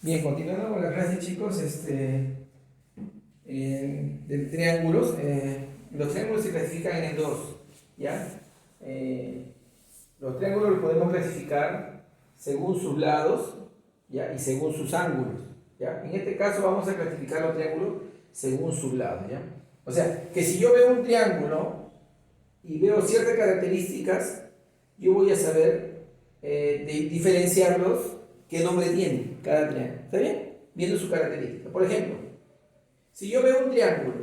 Bien, continuando con la clase, chicos, de triángulos. Los triángulos se clasifican en dos, ¿ya? Los triángulos los podemos clasificar según sus lados, ¿ya? Y según sus ángulos, ¿ya? En este caso vamos a clasificar los triángulos según sus lados, ¿ya? O sea, que si yo veo un triángulo y veo ciertas características, yo voy a saber diferenciarlos, qué nombre tiene cada triángulo. ¿Está bien? Viendo su característica. Por ejemplo, si yo veo un triángulo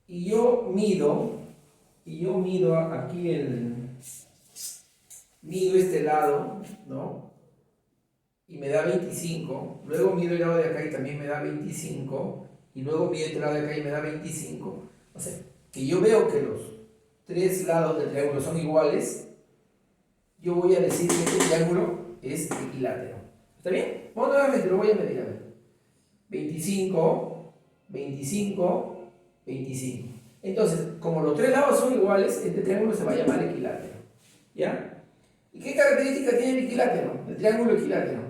y yo mido aquí mido este lado, ¿no? Y me da 25, luego mido el lado de acá y también me da 25, y luego mido este lado de acá y me da 25. O sea, que yo veo que los tres lados del triángulo son iguales, yo voy a decir que este triángulo es equilátero. ¿Está bien? Bueno, nuevamente lo voy a medir, a ver. 25, 25, 25. Entonces, como los tres lados son iguales, este triángulo se va a llamar equilátero. ¿Ya? ¿Y qué característica tiene el equilátero? El triángulo equilátero.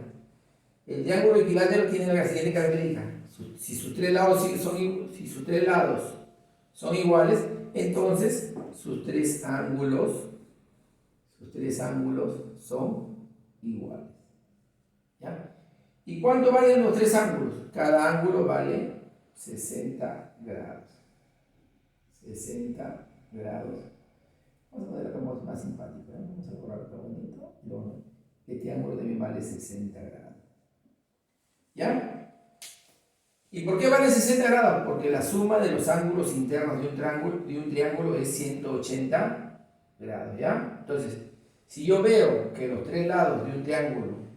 El triángulo equilátero tiene la siguiente característica. Si sus tres lados son iguales, entonces sus tres ángulos son iguales. ¿Ya? ¿Y cuánto valen los tres ángulos? Cada ángulo vale 60 grados. 60 grados. Vamos a poner acá más simpático, ¿eh? Vamos a borrar acá bonito. Este ángulo también vale 60 grados. ¿Ya? ¿Y por qué vale 60 grados? Porque la suma de los ángulos internos de un triángulo es 180 grados. ¿Ya? Entonces, si yo veo que los tres lados de un triángulo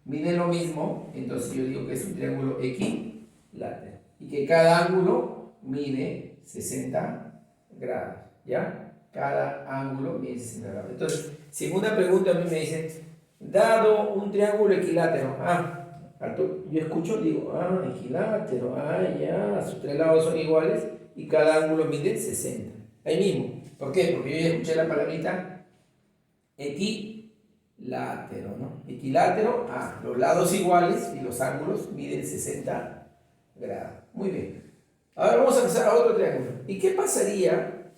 miden lo mismo, entonces yo digo que es un triángulo equilátero y que cada ángulo mide 60 grados, ¿ya? Cada ángulo mide 60 grados. Entonces, si en una pregunta a mí me dicen, dado un triángulo equilátero, yo escucho, digo, equilátero, ya, sus tres lados son iguales y cada ángulo mide 60. Ahí mismo. ¿Por qué? Porque yo ya escuché la palabrita equilátero, ¿no? Equilátero, los lados iguales y los ángulos miden 60 grados. Muy bien. Ahora vamos a pasar a otro triángulo. ¿Y qué pasaría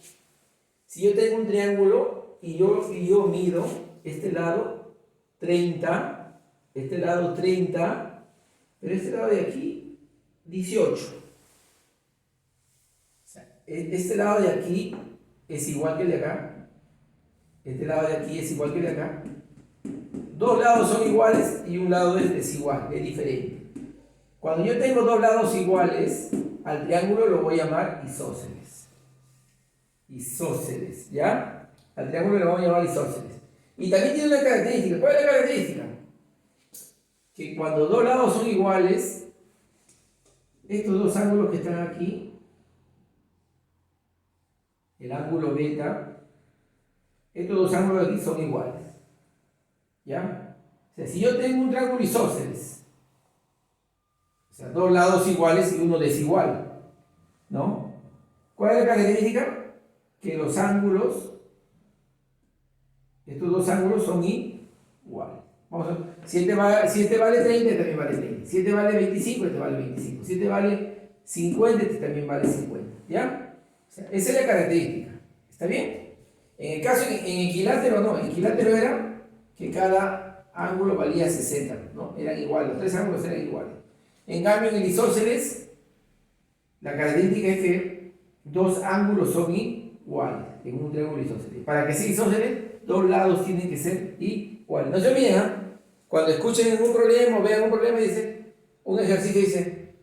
si yo tengo un triángulo y yo mido este lado 30, este lado 30, pero este lado de aquí 18? O sea, este lado de aquí es igual que el de acá. Este lado de aquí es igual que el de acá. Dos lados son iguales y un lado es desigual, es diferente. Cuando yo tengo dos lados iguales, al triángulo lo voy a llamar isósceles. Isósceles, ¿ya? Al triángulo lo vamos a llamar isósceles. Y también tiene una característica. ¿Cuál es la característica? Que cuando dos lados son iguales, estos dos ángulos que están aquí, el ángulo beta, estos dos ángulos de aquí son iguales. ¿Ya? O sea, si yo tengo un triángulo isósceles, o sea, dos lados iguales y uno desigual, ¿no? ¿Cuál es la característica? Que los ángulos, estos dos ángulos son iguales. Vamos a ver, si este vale 30, este también vale 30. Si este vale 25, este vale 25. Si este vale 50, este también vale 50. ¿Ya? O sea, esa es la característica. ¿Está bien? En el caso, en equilátero no. En equilátero era que cada ángulo valía 60, ¿no? Eran iguales, los tres ángulos eran iguales. En cambio, en el isósceles, la característica es que dos ángulos son iguales en un triángulo isósceles. Para que sea isósceles, dos lados tienen que ser iguales. No se olviden, cuando escuchen un problema o vean un problema, dice, un ejercicio dice,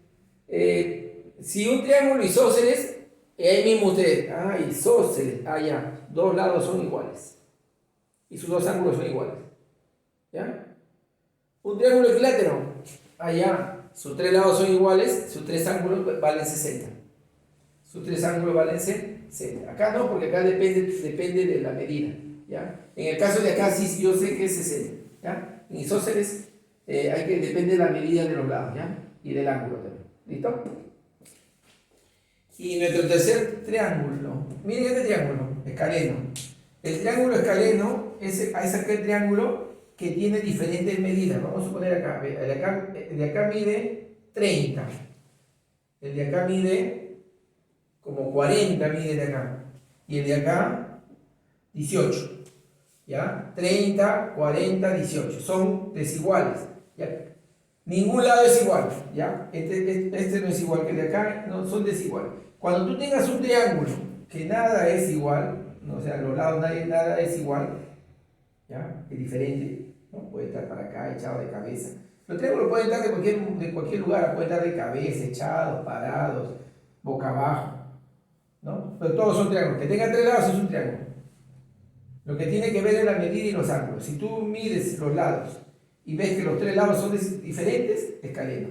si un triángulo isósceles, ahí mismo ustedes, isósceles, ya, dos lados son iguales. Y sus dos ángulos son iguales. ¿Ya? Un triángulo equilátero, ya, sus tres lados son iguales, sus tres ángulos valen 60. Sus tres ángulos valen 60. Acá no, porque acá depende de la medida. ¿Ya? En el caso de acá sí, yo sé que es 60. ¿Ya? En isósceles depende de la medida de los lados, ¿ya? Y del ángulo también. ¿Listo? Y nuestro tercer triángulo, miren este triángulo, escaleno. El triángulo escaleno es aquel triángulo que tiene diferentes medidas. Vamos a suponer acá, el de acá mide 30. El de acá mide como 40, mide de acá. Y el de acá, 18. ¿Ya? 30, 40, 18. Son desiguales. ¿Ya? Ningún lado es igual. ¿Ya? Este no es igual que el de acá, no, son desiguales. Cuando tú tengas un triángulo que nada es igual, no, o sea, a los lados nada es igual, ¿ya? Es diferente, ¿no? Puede estar para acá, echado de cabeza. Los triángulos pueden estar de cualquier lugar, pueden estar de cabeza, echados, parados, boca abajo, ¿no? Pero todos son triángulos. Que tengan tres lados es un triángulo. Lo que tiene que ver es la medida y los ángulos. Si tú mides los lados y ves que los tres lados son diferentes, es escaleno.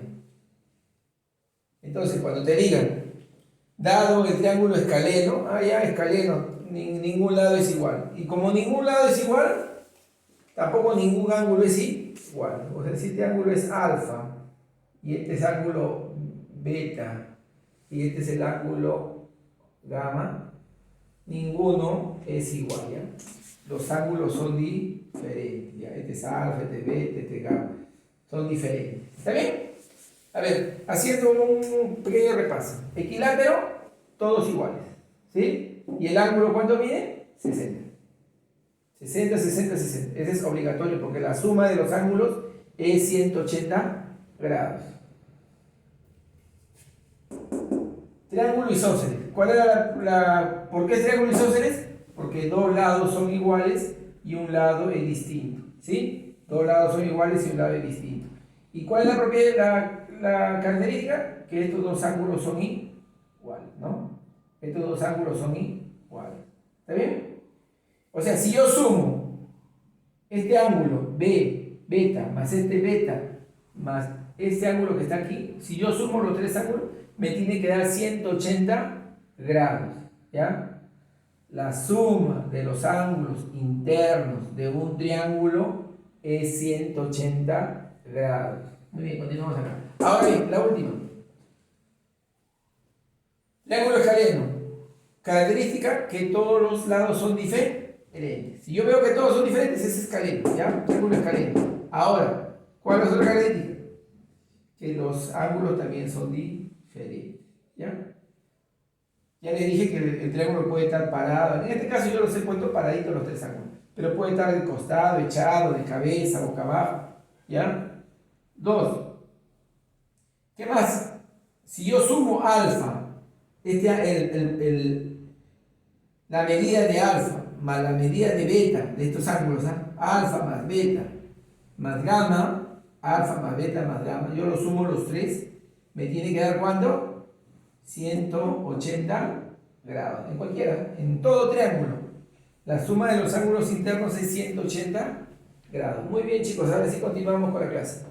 Entonces, cuando te digan, dado el triángulo escaleno, ya escaleno, ningún lado es igual. Y como ningún lado es igual, tampoco ningún ángulo es igual. O sea, si este ángulo es alfa, y este es ángulo beta, y este es el ángulo gamma, ninguno es igual, ¿ya? Los ángulos son diferentes, ¿ya? Este es alfa, este es beta, este es gamma. Son diferentes. ¿Está bien? A ver, haciendo un pequeño repaso. Equilátero, todos iguales. ¿Sí? ¿Y el ángulo cuánto mide? 60. 60, 60, 60. Ese es obligatorio porque la suma de los ángulos es 180 grados. Triángulo isósceles. ¿Cuál era ¿Por qué es triángulo isósceles? Porque dos lados son iguales y un lado es distinto. ¿Sí? Dos lados son iguales y un lado es distinto. ¿Y cuál es la propiedad, la característica? Que estos dos ángulos son iguales, ¿no? Estos dos ángulos son iguales. ¿Está bien? O sea, si yo sumo este ángulo B, beta, más este beta, más este ángulo que está aquí, si yo sumo los tres ángulos, me tiene que dar 180 grados, ¿ya? La suma de los ángulos internos de un triángulo es 180 grados. Muy bien, continuamos acá. Ahora bien, la última. Triángulo escaleno. Característica que todos los lados son diferentes. Si yo veo que todos son diferentes, es escaleno, ¿ya? Triángulo escaleno. Ahora, ¿cuál es otra característica? Que los ángulos también son diferentes, ¿ya? Ya les dije que el triángulo puede estar parado. En este caso yo los he puesto paraditos los tres ángulos. Pero puede estar de costado, echado, de cabeza, boca abajo, ¿ya? 2. ¿Qué más? Si yo sumo alfa, la medida de alfa más la medida de beta de estos ángulos, alfa más beta más gamma, alfa más beta más gamma, yo lo sumo los tres, me tiene que dar ¿cuánto? 180 grados, en cualquiera, en todo triángulo. La suma de los ángulos internos es 180 grados. Muy bien, chicos, ahora sí continuamos con la clase.